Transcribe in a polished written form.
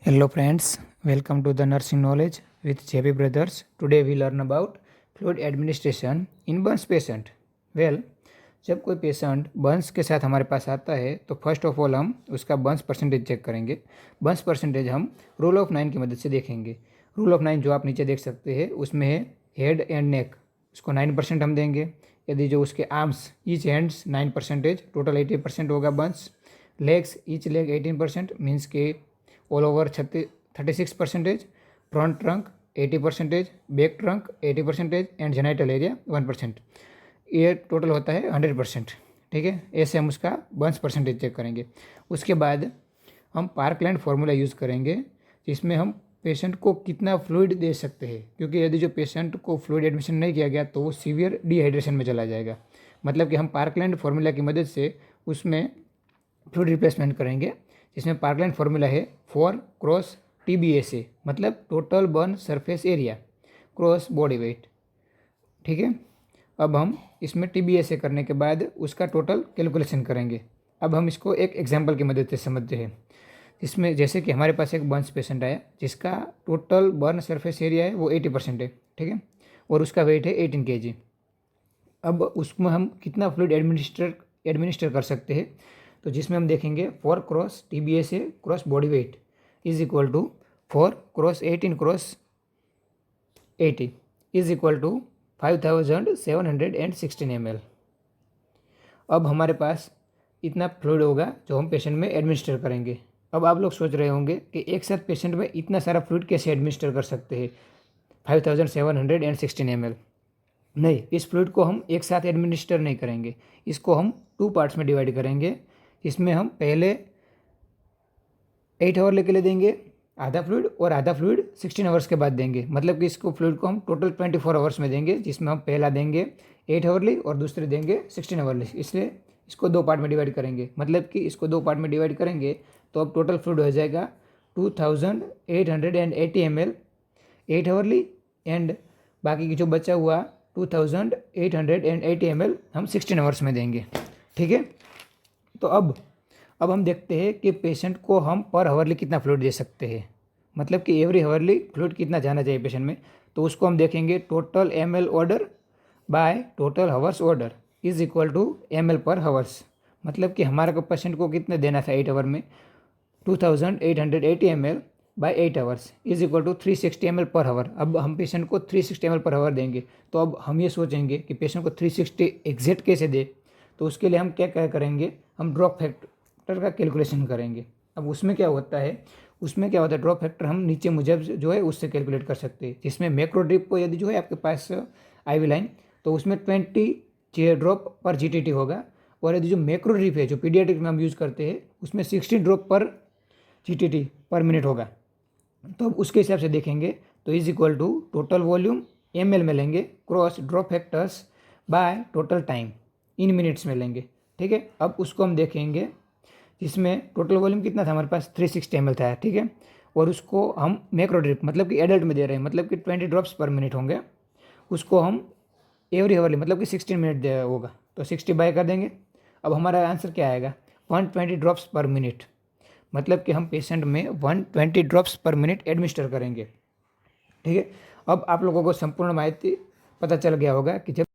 Hello friends, welcome to the Nursing Knowledge with JP Brothers. Today we learn about fluid administration in Burns patient. जब कोई patient Burns के साथ हमारे पास आता है तो फर्स्ट ऑफ ऑल हम उसका बर्न्स परसेंटेज चेक करेंगे. बर्न्स परसेंटेज हम रूल ऑफ 9 की मदद से देखेंगे. रूल ऑफ 9 जो आप नीचे देख सकते हैं उसमें है हेड एंड नेक, उसको 9% हम देंगे. यदि जो उसके आर्म्स ईच हैंड्स 9%, टोटल 80% होगा burns. Legs each leg 18% means के all over 36%, front trunk 80%, back trunk 80% and genital area 1%. ये टोटल होता है 100%. ठीक है, ऐसे हम उसका बर्न्स परसेंटेज चेक करेंगे. उसके बाद हम पार्कलैंड फार्मूला यूज़ करेंगे जिसमें हम पेशेंट को कितना फ्लूइड दे सकते हैं, क्योंकि यदि जो पेशेंट को फ्लूइड एडमिशन नहीं किया गया तो वो सीवियर डिहाइड्रेशन में चला जाएगा. मतलब कि हम पार्कलैंड फार्मूला की मदद से उसमें फ्लूइड रिप्लेसमेंट करेंगे, जिसमें पार्कलैंड फार्मूला है 4 क्रॉस TBSA, मतलब total burn surface area cross body wait. ठीक है, अब हम इसमें TBSA करने के बाद उसका टोटल कैलकुलेशन करेंगे. अब हम इसको एक एग्जांपल की मदद से समझते हैं, जिसमें जैसे कि हमारे पास एक बर्न्स पेशेंट आया जिसका टोटल बर्न सरफेस एरिया है वो 80% है. ठीक है, और उसका वेट है 18 kg. अब उसमें हम कितना फ्लूइड एडमिनिस्टर कर सकते हैं, तो जिसमें हम देखेंगे 4 cross TBSA cross body weight is equal to 4 cross 18 cross 80 is equal to 5716 ml. अब हमारे पास इतना फ्लूइड होगा जो हम पेशेंट में एडमिनिस्टर करेंगे. अब आप लोग सोच रहे होंगे कि एक साथ पेशेंट में इतना सारा फ्लूइड कैसे एडमिनिस्टर कर सकते हैं 5716 ml. नहीं, इस फ्लूइड को हम एक साथ एडमिनिस्टर नहीं करेंगे, इसको हम 2 पार्ट्स में डिवाइड करेंगे. इसमें हम पहले 8 आवर लेके ले देंगे आधा फ्लूइड, और आधा फ्लूइड 16 आवर्स के बाद देंगे. मतलब कि इसको फ्लूइड को हम टोटल 24 आवर्स में देंगे, जिसमें हम पहला देंगे 8 आवरली और दूसरे देंगे 16 आवरली. इसलिए इसको 2 पार्ट में डिवाइड करेंगे. मतलब कि इसको 2 पार्ट में डिवाइड करेंगे तो अब टोटल फ्लूइड हो जाएगा 2880 ml 8 आवरली, एंड बाकी की जो बचा हुआ 2880 ml हम 16 आवर्स में देंगे. ठीक है, तो अब हम देखते हैं कि पेशेंट को हम पर हावरली कितना फ्लूइड दे सकते हैं, मतलब कि एवरी हावरली फ्लूइड कितना जाना चाहिए पेशेंट में. तो उसको हम देखेंगे total ml order by total hours order is equal to ml per hours. मतलब कि हमारे को पेशेंट को कितने देना था 8 आवर में 2880 ml by 8 hours is equal to 360 ml पर हावर. अब हम पेशेंट को 360 ml पर हावर देंगे. तो अब हम ये सोचेंगे कि पेशेंट को 360 एग्जैक्ट कैसे दे. तो उसके लिए हम क्या करेंगे, हम ड्रॉप फैक्टर का कैलकुलेशन करेंगे. अब उसमें क्या होता है ड्रॉप फैक्टर हम नीचे मुजब जो है उससे कैलकुलेट कर सकते हैं. जिसमें मैक्रो ड्रिप को यदि जो है आपके पास IV लाइन, तो उसमें 20 ड्रॉप पर GTT होगा. और यदि जो मैक्रो ड्रिप है जो पीडियाट्रिक में हम यूज़ करते हैं उसमें 60 ड्रॉप पर GTT पर मिनट होगा. तो अब उसके हिसाब से देखेंगे तो is equal to total volume ml में लेंगे cross drop factors by total time in minutes में लेंगे. ठीक है, अब उसको हम देखेंगे जिसमें टोटल वॉल्यूम कितना था हमारे पास 360 ml था. ठीक है, और उसको हम मैक्रो ड्रिप मतलब कि एडल्ट में दे रहे हैं, मतलब कि 20 ड्रॉप्स पर मिनट होंगे. उसको हम एवरी हावरली मतलब कि 16 मिनट होगा, तो 60 बाय कर देंगे. अब हमारा आंसर क्या आएगा 120 ड्रॉप्स पर मिनट. मतलब कि हम पेशेंट में 120 ड्रॉप्स पर मिनट एडमिनिस्टर करेंगे. ठीक है, अब आप लोगों को संपूर्ण माहिती पता चल गया होगा कि जब